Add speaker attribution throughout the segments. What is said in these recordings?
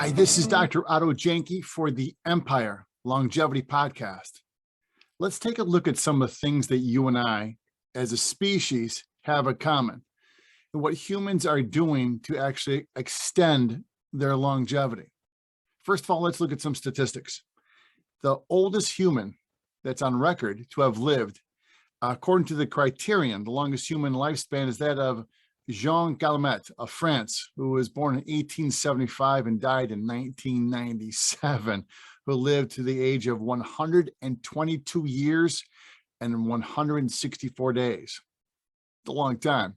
Speaker 1: Hi, this is Dr. Otto Janke for the Empire Longevity Podcast. Let's take a look at some of the things that you and I, as a species, have in common and what humans are doing to actually extend their longevity. First of all, let's look at some statistics. The oldest human that's on record to have lived, according to the criterion, the longest human lifespan is that of Jean Guillaumet of France, who was born in 1875 and died in 1997, who lived to the age of 122 years and 164 days. It's a long time.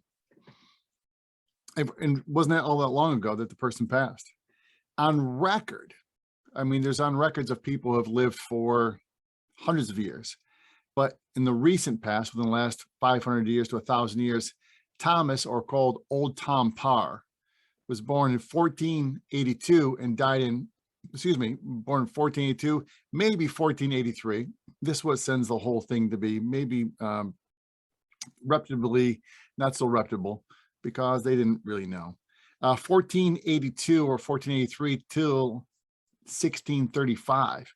Speaker 1: And wasn't that all that long ago that the person passed? On record, I mean, there's on records of people who have lived for hundreds of years, but in the recent past, within the last 500 years to 1,000 years, Thomas, or called Old Tom Parr, was born in 1482 and died in, born in 1482, maybe 1483. This is what sends the whole thing to be maybe reputably not so reputable, because they didn't really know. 1482 or 1483 till 1635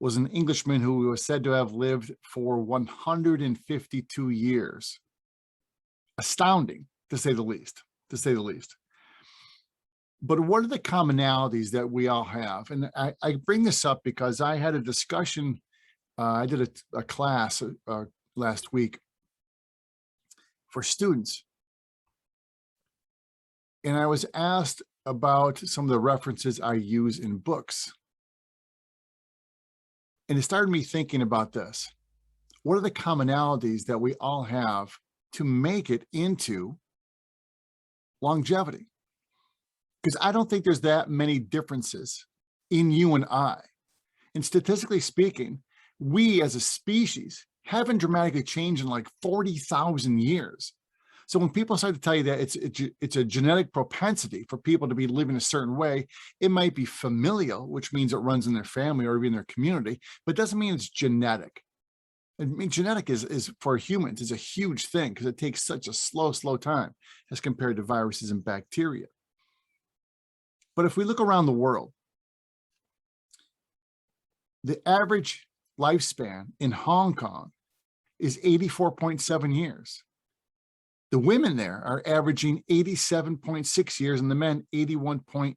Speaker 1: was an Englishman who was said to have lived for 152 years. Astounding, to say the least, But what are the commonalities that we all have? And I bring this up because I had a discussion. I did a class last week for students. And I was asked about some of the references I use in books. And it started me thinking about this. What are the commonalities that we all have to make it into longevity? Because I don't think there's that many differences in you and I. And statistically speaking, we as a species haven't dramatically changed in like 40,000 years. So when people start to tell you that it's a genetic propensity for people to be living a certain way, it might be familial, which means it runs in their family or even their community, but it doesn't mean it's genetic. I mean, genetic is for humans is a huge thing because it takes such a slow time as compared to viruses and bacteria. But if we look around the world, the average lifespan in Hong Kong is 84.7 years. The women there are averaging 87.6 years and the men 81.8.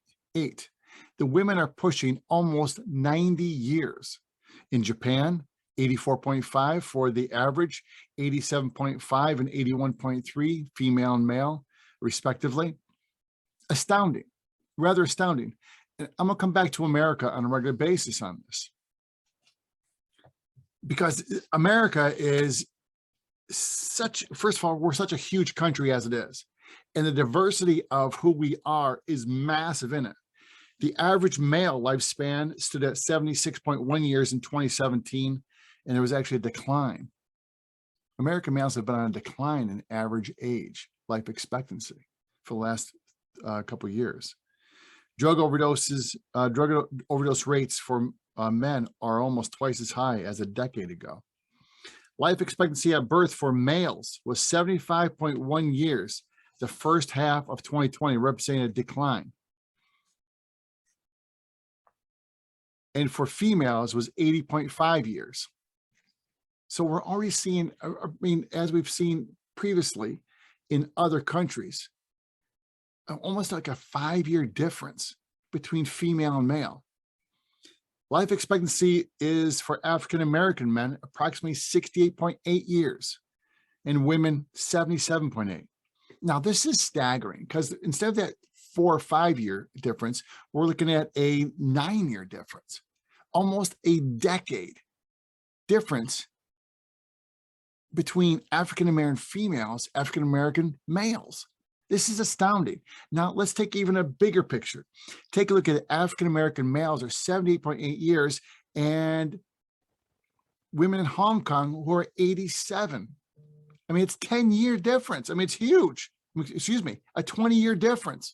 Speaker 1: The women are pushing almost 90 years. In Japan, 84.5 for the average, 87.5 and 81.3 female and male, respectively. Astounding, rather astounding. And I'm gonna come back to America on a regular basis on this, because America is first of all, we're such a huge country as it is, and the diversity of who we are is massive in it. The average male lifespan stood at 76.1 years in 2017, and there was actually a decline. American males have been on a decline in average age, life expectancy for the last couple of years. Drug overdose rates for men are almost twice as high as a decade ago. Life expectancy at birth for males was 75.1 years, the first half of 2020, representing a decline. And for females was 80.5 years. So we're already seeing, I mean, as we've seen previously in other countries, almost like a 5-year difference between female and male. Life expectancy is for African-American men approximately 68.8 years and women 77.8. Now, this is staggering because instead of that 4 or 5 year difference, we're looking at a 9-year difference, almost a decade difference between African-American females, African-American males. This is astounding. Now, let's take even a bigger picture. Take a look at African-American males are 78.8 years and women in Hong Kong who are 87. I mean, it's 10-year difference. I mean, it's huge. Excuse me, a 20-year difference.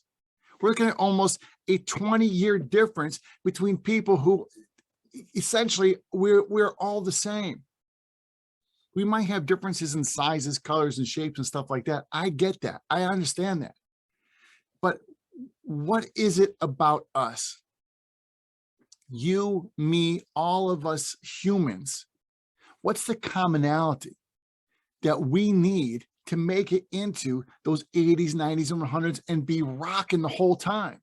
Speaker 1: We're looking at almost a 20-year difference between people who essentially we're all the same. We might have differences in sizes, colors, and shapes and stuff like that. I get that. I understand that. But what is it about us You, me, all of us humans, what's the commonality that we need to make it into those 80s, 90s, and 100s and be rocking the whole time?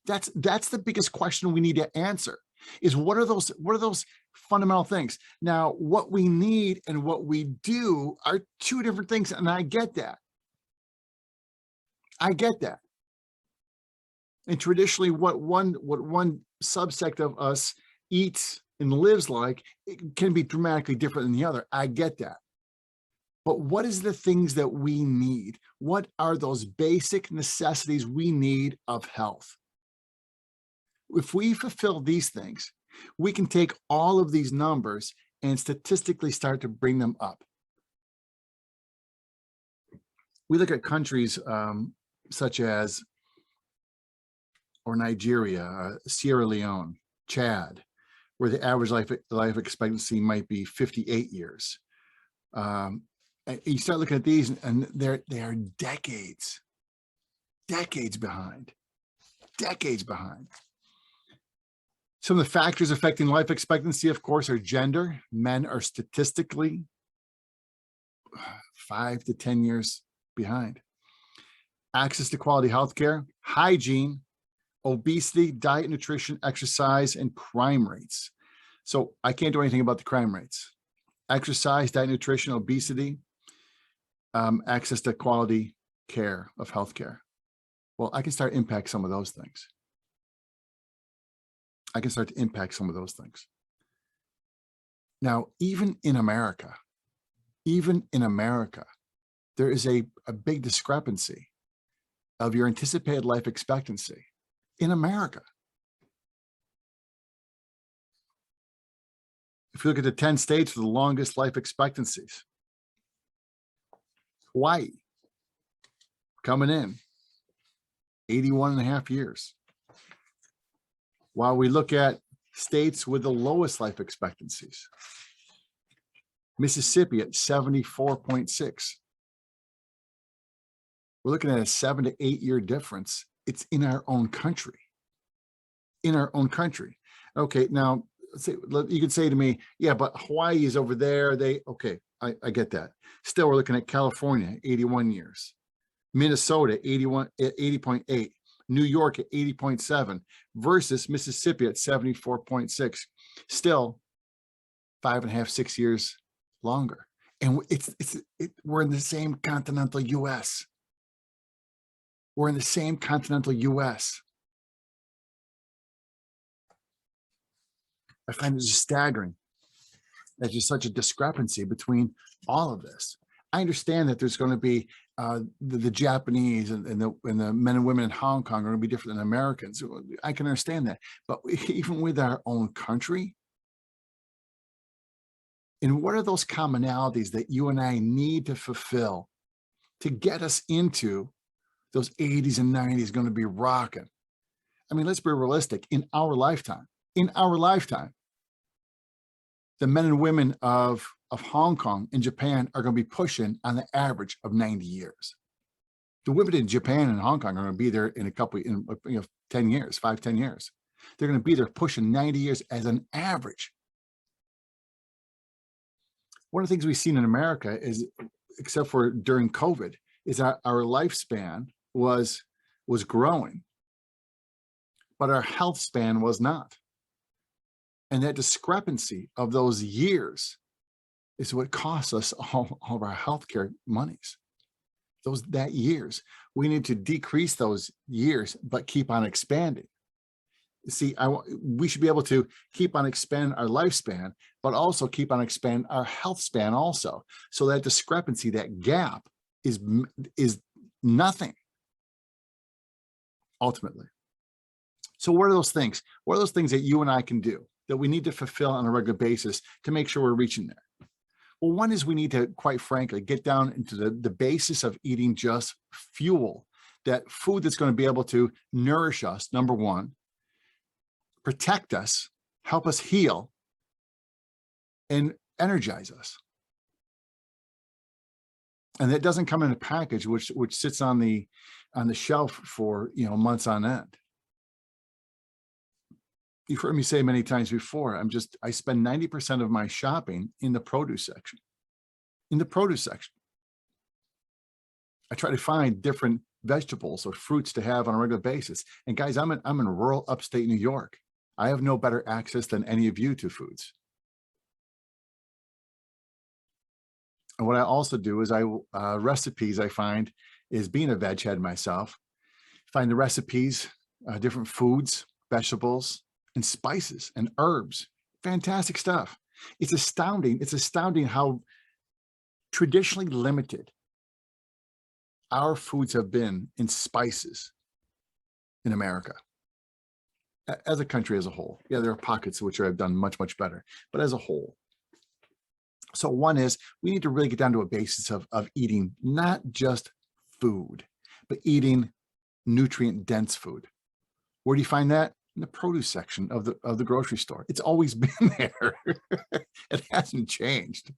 Speaker 1: That's the biggest question we need to answer, is what are those fundamental things? Now, what we need and what we do are two different things, and I get that. I get that. And traditionally, what one subsect of us eats and lives like, it can be dramatically different than the other. I get that. But what is the things that we need? What are those basic necessities we need of health? If we fulfill these things, we can take all of these numbers and statistically start to bring them up. We look at countries such as, or Nigeria, Sierra Leone, Chad, where the average life expectancy might be 58 years. And you start looking at these, and they are decades behind. Some of the factors affecting life expectancy, of course, are gender. Men are statistically 5 to 10 years behind. Access to quality healthcare, hygiene, obesity, diet, nutrition, exercise, and crime rates. So I can't do anything about the crime rates. Exercise, diet, nutrition, obesity, access to quality care of healthcare. Well, I can start to impact some of those things. Now, even in America, there is a big discrepancy of your anticipated life expectancy in America. If you look at the 10 states with the longest life expectancies, Hawaii coming in 81 and a half years. While we look at states with the lowest life expectancies, Mississippi at 74.6. We're looking at a 7 to 8 year difference. It's in our own country. Okay, now you could say to me, yeah, but Hawaii is over there. I get that. Still, we're looking at California, 81 years. Minnesota, 80.8. New York at 80.7 versus Mississippi at 74.6. Still 5.5, 6 years longer. And we're in the same continental US. I find it just staggering. There's just such a discrepancy between all of this. I understand that there's going to be the Japanese and the men and women in Hong Kong are going to be different than Americans. I can understand that. But even with our own country, and what are those commonalities that you and I need to fulfill to get us into those 80s and 90s going to be rocking? I mean, let's be realistic. In our lifetime, the men and women of Hong Kong and Japan are going to be pushing on the average of 90 years. The women in Japan and Hong Kong are going to be there in 10 years, 5-10 years. They're going to be there pushing 90 years as an average. One of the things we've seen in America is, except for during COVID, is our lifespan was growing, but our health span was not. And that discrepancy of those years is what costs us all of our healthcare monies. That years, we need to decrease those years, but keep on expanding. See, we should be able to keep on expanding our lifespan, but also keep on expanding our health span also. So that discrepancy, that gap is nothing ultimately. So what are those things? What are those things that you and I can do that we need to fulfill on a regular basis to make sure we're reaching there? Well, one is we need to, quite frankly, get down into the basis of eating just fuel, that food that's going to be able to nourish us, number one, protect us, help us heal, and energize us. And that doesn't come in a package which sits on the shelf for months on end. you've heard me say many times before, I spend 90% of my shopping in the produce section. In the produce section, I try to find different vegetables or fruits to have on a regular basis. And guys, I'm in rural upstate New York. I have no better access than any of you to foods. And what I also do is recipes I find is being a veg head myself, find the recipes, different foods, vegetables, and spices and herbs. Fantastic stuff. It's astounding. It's astounding how traditionally limited our foods have been in spices in America, as a country as a whole. Yeah, there are pockets which have done much, much better, but as a whole. So one is we need to really get down to a basis of eating not just food, but eating nutrient dense food. Where do you find that? In the produce section of the grocery store. It's always been there. It hasn't changed.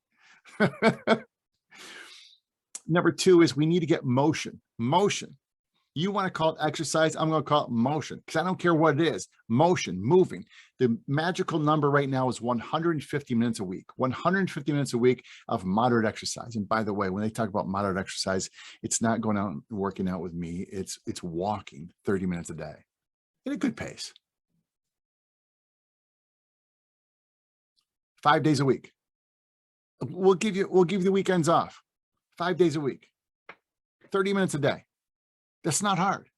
Speaker 1: Number two is we need to get motion. Motion. You want to call it exercise, I'm going to call it motion, because I don't care what it is. Motion, moving. The magical number right now is 150 minutes a week. 150 minutes a week of moderate exercise. And by the way, when they talk about moderate exercise, it's not going out and working out with me. It's walking 30 minutes a day at a good pace. 5 days a week. We'll give you the weekends off. 5 days a week. 30 minutes a day. That's not hard.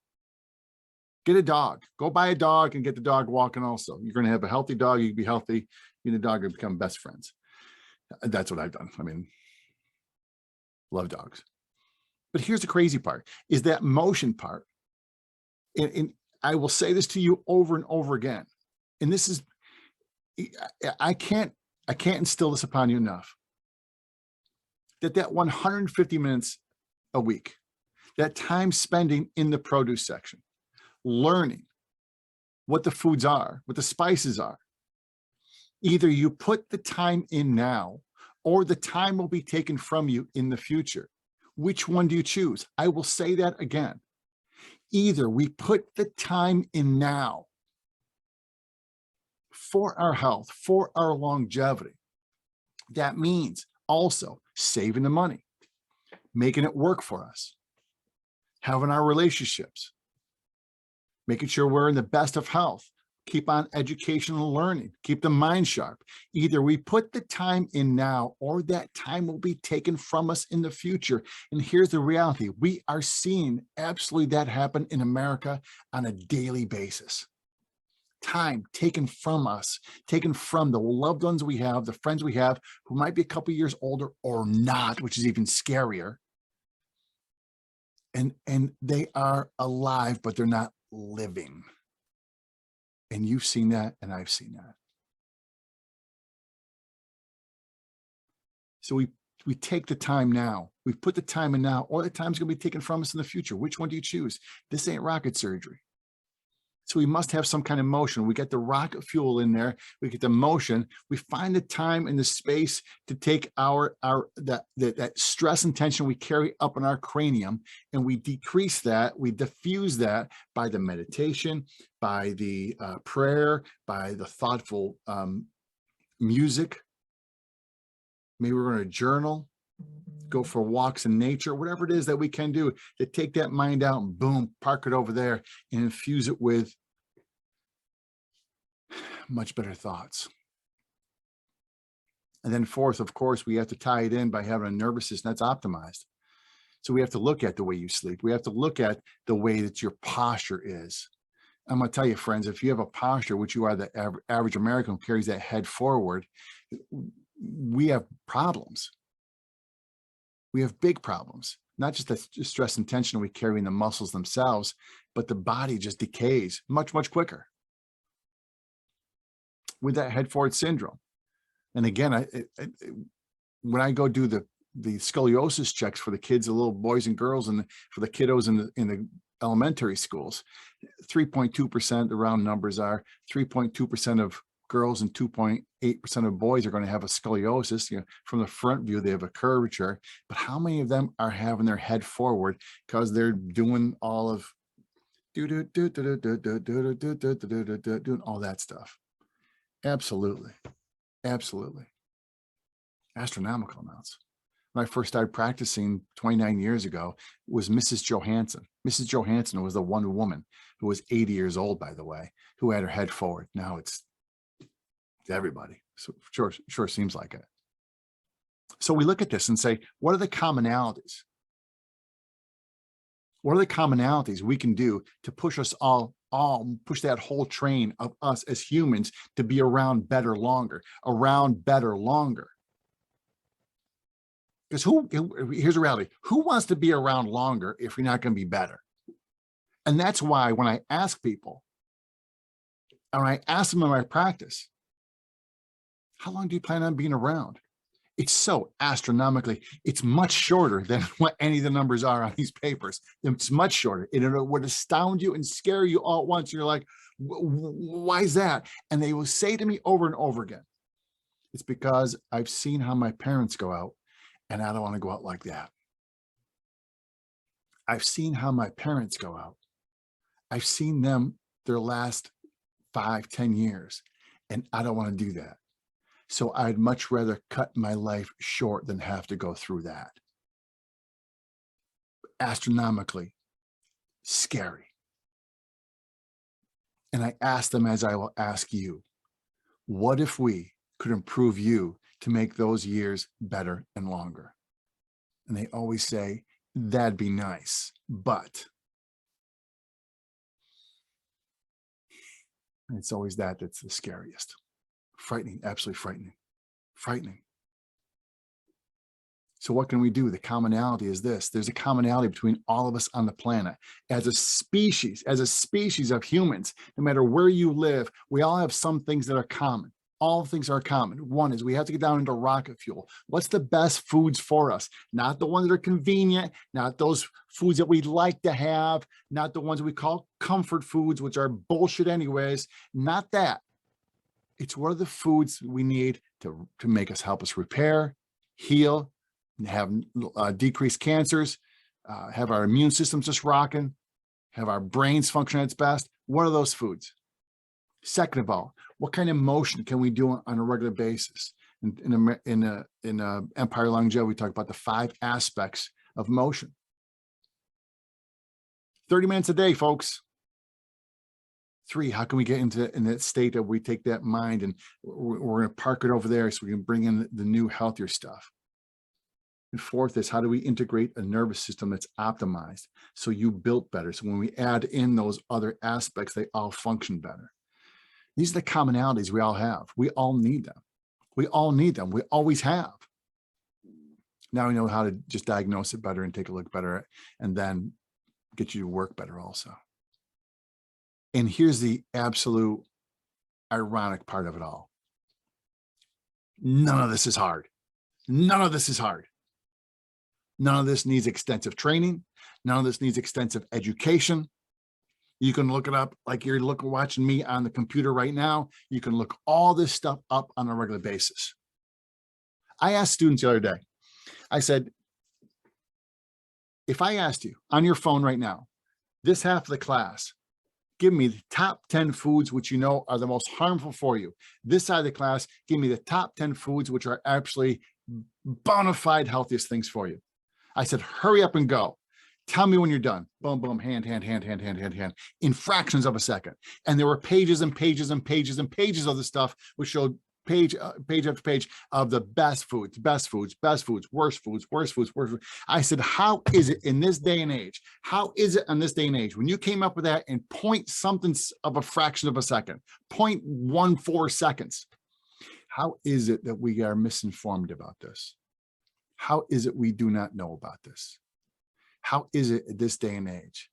Speaker 1: Get a dog. Go buy a dog and get the dog walking also. You're going to have a healthy dog. You can be healthy. You and the dog will become best friends. That's what I've done. I mean, love dogs. But here's the crazy part, is that motion part. And I will say this to you over and over again. And this is, I can't instill this upon you enough. That 150 minutes a week, that time spending in the produce section, learning what the foods are, what the spices are. Either you put the time in now, or the time will be taken from you in the future. Which one do you choose? I will say that again. Either we put the time in now for our health, for our longevity. That means also saving the money, making it work for us, having our relationships, making sure we're in the best of health, keep on educational learning, keep the mind sharp. Either we put the time in now, or that time will be taken from us in the future. And here's the reality. We are seeing absolutely that happen in America on a daily basis. Time taken from us, taken from the loved ones we have, the friends we have, who might be a couple years older or not, which is even scarier. And they are alive, but they're not living. And you've seen that, and I've seen that. So we take the time now. We put the time in now, or the time's going to be taken from us in the future. Which one do you choose? This ain't rocket surgery. So we must have some kind of motion. We get the rocket fuel in there. We get the motion. We find the time and the space to take that stress and tension we carry up in our cranium, and we decrease that. We diffuse that by the meditation, by the prayer, by the thoughtful music. Maybe we're going to journal, go for walks in nature, whatever it is that we can do to take that mind out and boom, park it over there and infuse it with much better thoughts. And then fourth, of course, we have to tie it in by having a nervous system that's optimized. So we have to look at the way you sleep. We have to look at the way that your posture is. I'm going to tell you, friends, if you have a posture, which you are the average American who carries that head forward, we have problems. We have big problems, not just the stress and tension we carry in the muscles themselves, but the body just decays much, much quicker with that head forward syndrome. And again, when I go do the scoliosis checks for the kids, the little boys and girls, and for the kiddos in the elementary schools, 3.2%, the round numbers are 3.2% of girls and 2.8% of boys are going to have a scoliosis. You know, from the front view, they have a curvature, but how many of them are having their head forward because they're doing all of doing all that stuff? Absolutely. Absolutely. Astronomical amounts. When I first started practicing 29 years ago, was Mrs. Johansson. Mrs. Johansson was the one woman who was 80 years old, by the way, who had her head forward. Now it's everybody. So sure seems like it. So we look at this and say, what are the commonalities? What are the commonalities we can do to push us all push that whole train of us as humans to be around better longer, around better longer? Because here's the reality. Who wants to be around longer if you're not going to be better? And that's why when I ask people, and I ask them in my practice, how long do you plan on being around? It's so astronomically, it's much shorter than what any of the numbers are on these papers. It's much shorter. It would astound you and scare you all at once. You're like, why is that? And they will say to me over and over again, it's because I've seen how my parents go out and I don't want to go out like that. I've seen how my parents go out. I've seen them their last 5-10 years, and I don't want to do that. So I'd much rather cut my life short than have to go through that. Astronomically scary. And I ask them, as I will ask you, what if we could improve you to make those years better and longer? And they always say, that'd be nice, but. And it's always that's the scariest. Frightening, absolutely frightening, frightening. So what can we do? The commonality is this. There's a commonality between all of us on the planet. As a species of humans, no matter where you live, we all have some things that are common. All things are common. One is we have to get down into rocket fuel. What's the best foods for us? Not the ones that are convenient, not those foods that we'd like to have, not the ones we call comfort foods, which are bullshit anyways, not that. It's what are the foods we need to make us, help us repair, heal, have decreased cancers, have our immune systems just rocking, have our brains function at its best. What are those foods? Second of all, what kind of motion can we do on a regular basis? In Empire Longevity, we talk about the 5 aspects of motion. 30 minutes a day, folks. 3, how can we get in that state that we take that mind and we're going to park it over there so we can bring in the new, healthier stuff? And 4th is, how do we integrate a nervous system that's optimized so you built better? So when we add in those other aspects, they all function better. These are the commonalities we all have. We all need them. We all need them. We always have. Now we know how to just diagnose it better and take a look better and then get you to work better also. And here's the absolute ironic part of it all. None of this is hard. None of this is hard. None of this needs extensive training. None of this needs extensive education. You can look it up like you're watching me on the computer right now. You can look all this stuff up on a regular basis. I asked students the other day, I said, if I asked you on your phone right now, this half of the class, give me the top 10 foods which you know are the most harmful for you. This side of the class, give me the top 10 foods which are actually bona fide healthiest things for you. I said, hurry up and go. Tell me when you're done. Boom, boom, hand, in fractions of a second. And there were pages and pages and pages and pages of the stuff which showed page after page of the best foods, worst foods. I said, how is it in this day and age? How is it in this day and age when you came up with that in point something of a fraction of a second, 0.14 seconds? How is it that we are misinformed about this? How is it we do not know about this? How is it at this day and age?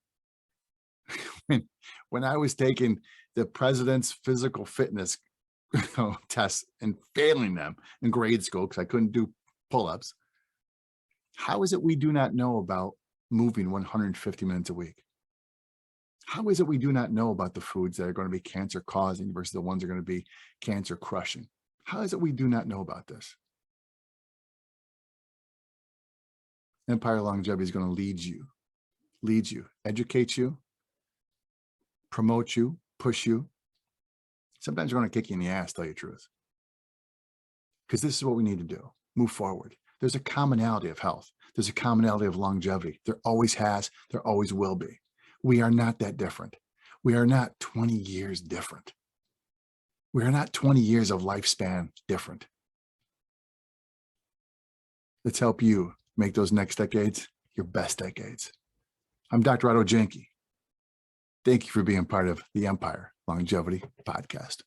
Speaker 1: When I was taking the president's physical fitness tests and failing them in grade school because I couldn't do pull-ups, how is it we do not know about moving 150 minutes a week? How is it we do not know about the foods that are going to be cancer causing versus the ones that are going to be cancer crushing? How is it we do not know about this? Empire Longevity is going to lead you, educate you, promote you, push you, Sometimes we're going to kick you in the ass, tell you the truth. Because this is what we need to do. Move forward. There's a commonality of health. There's a commonality of longevity. There always has, there always will be. We are not that different. We are not 20 years different. We are not 20 years of lifespan different. Let's help you make those next decades your best decades. I'm Dr. Otto Janke. Thank you for being part of the Empire Longevity Podcast.